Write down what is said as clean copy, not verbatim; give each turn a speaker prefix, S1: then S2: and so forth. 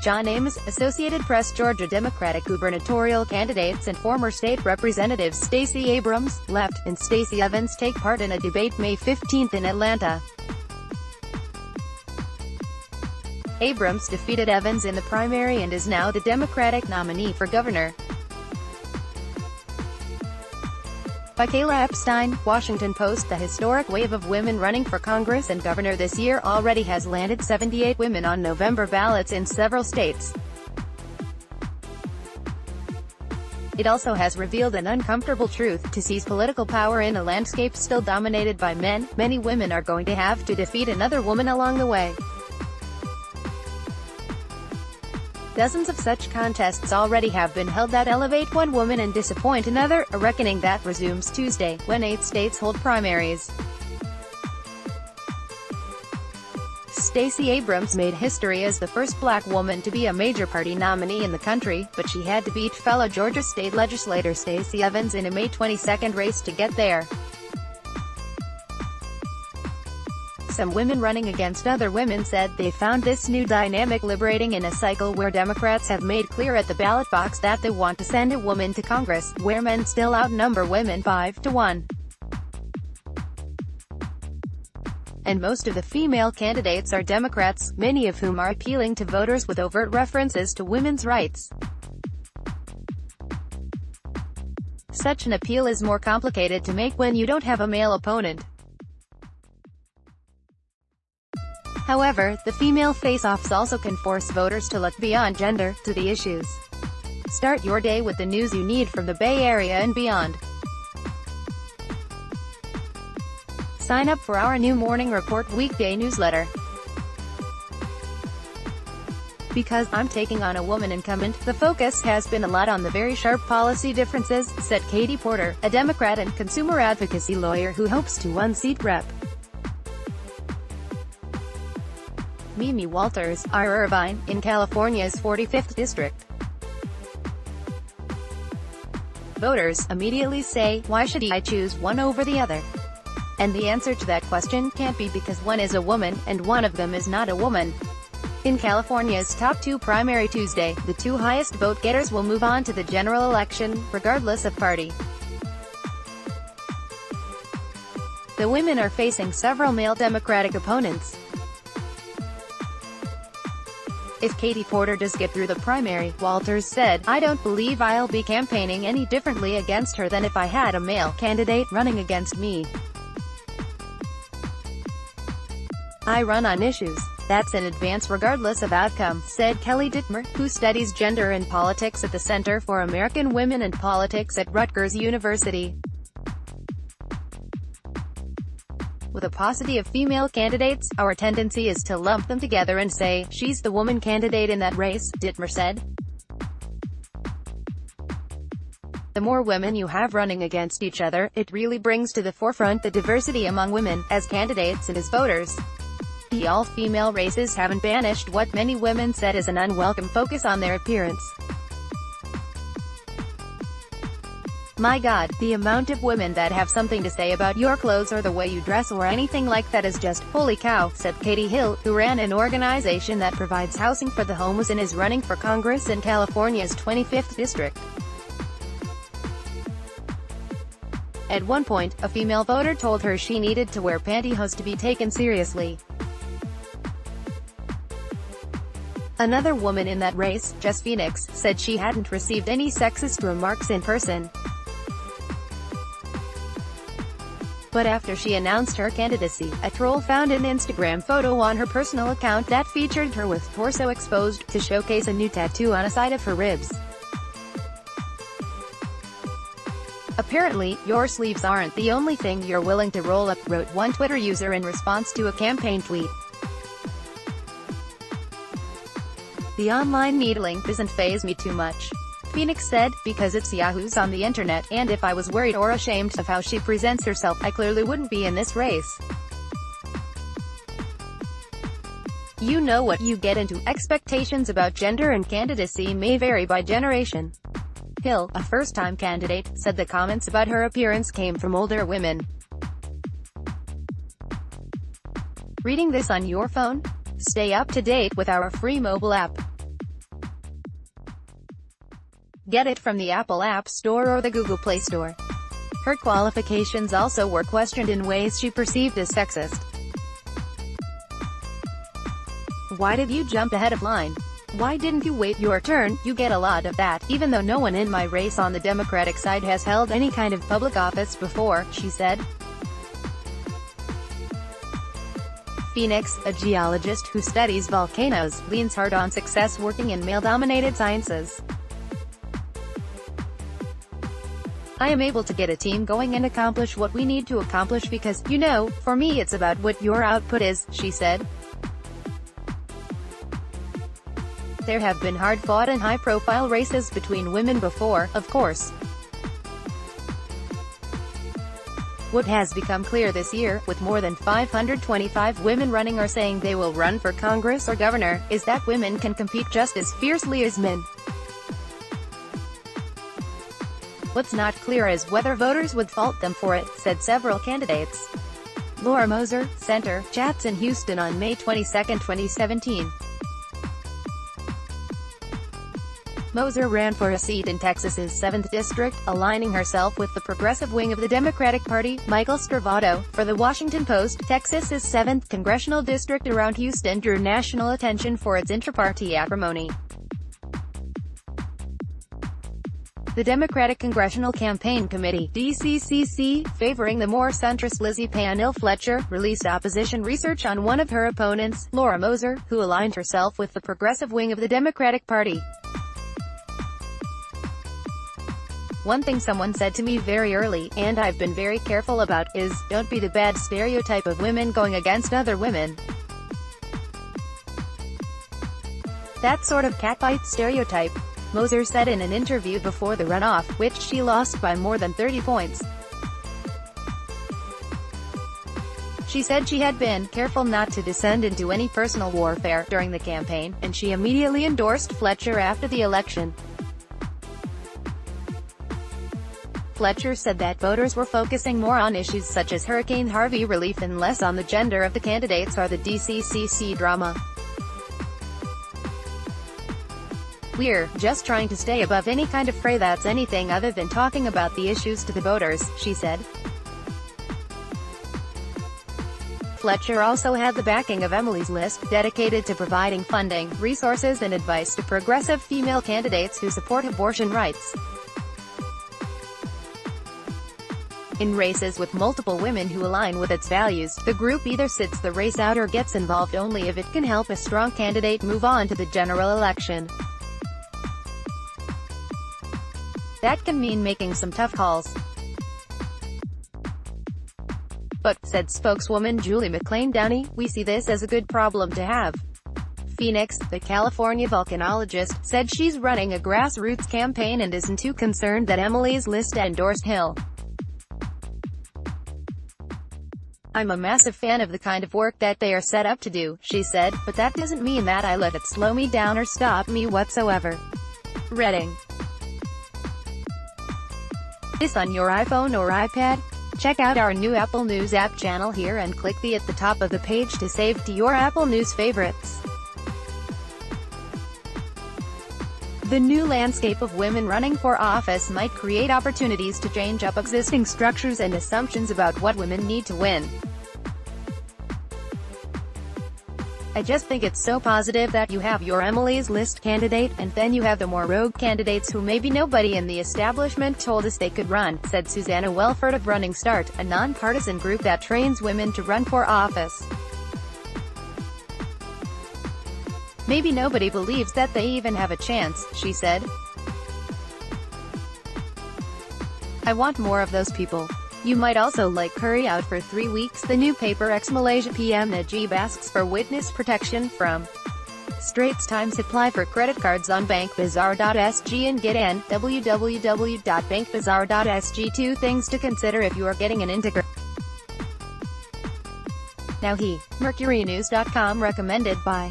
S1: John Ames, Associated Press. Georgia Democratic gubernatorial candidates and former state representatives Stacey Abrams, left, and Stacey Evans take part in a debate May 15 in Atlanta. Abrams defeated Evans in the primary and is now the Democratic nominee for governor. By Kayla Epstein, Washington Post. The historic wave of women running for Congress and governor this year already has landed 78 women on November ballots in several states. It also has revealed an uncomfortable truth: to seize political power in a landscape still dominated by men, many women are going to have to defeat another woman along the way. Dozens of such contests already have been held that elevate one woman and disappoint another, a reckoning that resumes Tuesday, when 8 states hold primaries. Stacey Abrams made history as the first black woman to be a major party nominee in the country, but she had to beat fellow Georgia state legislator Stacey Evans in a May 22 race to get there. Some women running against other women said they found this new dynamic liberating in a cycle where Democrats have made clear at the ballot box that they want to send a woman to Congress, where men still outnumber women 5-1. And most of the female candidates are Democrats, many of whom are appealing to voters with overt references to women's rights. Such an appeal is more complicated to make when you don't have a male opponent. However, the female face-offs also can force voters to look beyond gender, to the issues. Start your day with the news you need from the Bay Area and beyond. Sign up for our new Morning Report weekday newsletter. Because I'm taking on a woman incumbent, the focus has been a lot on the very sharp policy differences, said Katie Porter, a Democrat and consumer advocacy lawyer who hopes to unseat Rep. Mimi Walters, R. Irvine, in California's 45th district. Voters immediately say, why should I choose one over the other? And the answer to that question can't be because one is a woman, and one of them is not a woman. In California's top 2 primary Tuesday, the 2 highest vote-getters will move on to the general election, regardless of party. The women are facing several male Democratic opponents. If Katie Porter does get through the primary, Walters said, I don't believe I'll be campaigning any differently against her than if I had a male candidate running against me. I run on issues. That's an advance regardless of outcome, said Kelly Dittmer, who studies gender and politics at the Center for American Women and Politics at Rutgers University. With a paucity of female candidates, our tendency is to lump them together and say, she's the woman candidate in that race, Dittmer said. The more women you have running against each other, it really brings to the forefront the diversity among women, as candidates and as voters. The all-female races haven't banished what many women said is an unwelcome focus on their appearance. My God, the amount of women that have something to say about your clothes or the way you dress or anything like that is just, holy cow, said Katie Hill, who ran an organization that provides housing for the homeless and is running for Congress in California's 25th district. At one point, a female voter told her she needed to wear pantyhose to be taken seriously. Another woman in that race, Jess Phoenix, said she hadn't received any sexist remarks in person. But after she announced her candidacy, a troll found an Instagram photo on her personal account that featured her with torso exposed, to showcase a new tattoo on a side of her ribs. Apparently, your sleeves aren't the only thing you're willing to roll up, wrote one Twitter user in response to a campaign tweet. The online needling doesn't faze me too much, Phoenix said, because it's yahoos on the internet, and if I was worried or ashamed of how she presents herself, I clearly wouldn't be in this race. You know what you get into. Expectations about gender and candidacy may vary by generation. Hill, a first-time candidate, said the comments about her appearance came from older women. Reading this on your phone? Stay up to date with our free mobile app. Get it from the Apple App Store or the Google Play Store. Her qualifications also were questioned in ways she perceived as sexist. Why did you jump ahead of line? Why didn't you wait your turn? You get a lot of that, even though no one in my race on the Democratic side has held any kind of public office before, she said. Phoenix, a geologist who studies volcanoes, leans hard on success working in male-dominated sciences. I am able to get a team going and accomplish what we need to accomplish because, you know, for me it's about what your output is, she said. There have been hard-fought and high-profile races between women before, of course. What has become clear this year, with more than 525 women running or saying they will run for Congress or governor, is that women can compete just as fiercely as men. What's not clear is whether voters would fault them for it, said several candidates. Laura Moser, center, chats in Houston on May 22, 2017. Moser ran for a seat in Texas's 7th district, aligning herself with the progressive wing of the Democratic Party. Michael Stravato, for The Washington Post, Texas's 7th congressional district around Houston drew national attention for its inter-party acrimony. The Democratic Congressional Campaign Committee, DCCC, favoring the more centrist Lizzie Pannill Fletcher, released opposition research on one of her opponents, Laura Moser, who aligned herself with the progressive wing of the Democratic Party. One thing someone said to me very early, and I've been very careful about, is, don't be the bad stereotype of women going against other women. That sort of catfight stereotype, Moser said in an interview before the runoff, which she lost by more than 30 points. She said she had been careful not to descend into any personal warfare during the campaign, and she immediately endorsed Fletcher after the election. Fletcher said that voters were focusing more on issues such as Hurricane Harvey relief and less on the gender of the candidates or the DCCC drama. "We're just trying to stay above any kind of fray that's anything other than talking about the issues to the voters," she said. Fletcher also had the backing of Emily's List, dedicated to providing funding, resources and advice to progressive female candidates who support abortion rights. In races with multiple women who align with its values, the group either sits the race out or gets involved only if it can help a strong candidate move on to the general election. That can mean making some tough calls. But, said spokeswoman Julie McLean Downey, we see this as a good problem to have. Phoenix, the California volcanologist, said she's running a grassroots campaign and isn't too concerned that Emily's List endorsed Hill. "I'm a massive fan of the kind of work that they are set up to do," she said, "but that doesn't mean that I let it slow me down or stop me whatsoever." Reading. This on your iPhone or iPad? Check out our new Apple News app channel here and click the at the top of the page to save to your Apple News favorites. The new landscape of women running for office might create opportunities to change up existing structures and assumptions about what women need to win. "I just think it's so positive that you have your Emily's List candidate, and then you have the more rogue candidates who maybe nobody in the establishment told us they could run," said Susanna Welford of Running Start, a nonpartisan group that trains women to run for office. "Maybe nobody believes that they even have a chance," she said. "I want more of those people." You might also like Curry Out for 3 weeks. The new paper ex-Malaysia PM Najib asks for witness protection from Straits Times. Apply for credit cards on bankbazaar.sg and get in www.bankbazaar.sg. 2 things to consider if you are getting an integrated. Now he, MercuryNews.com recommended by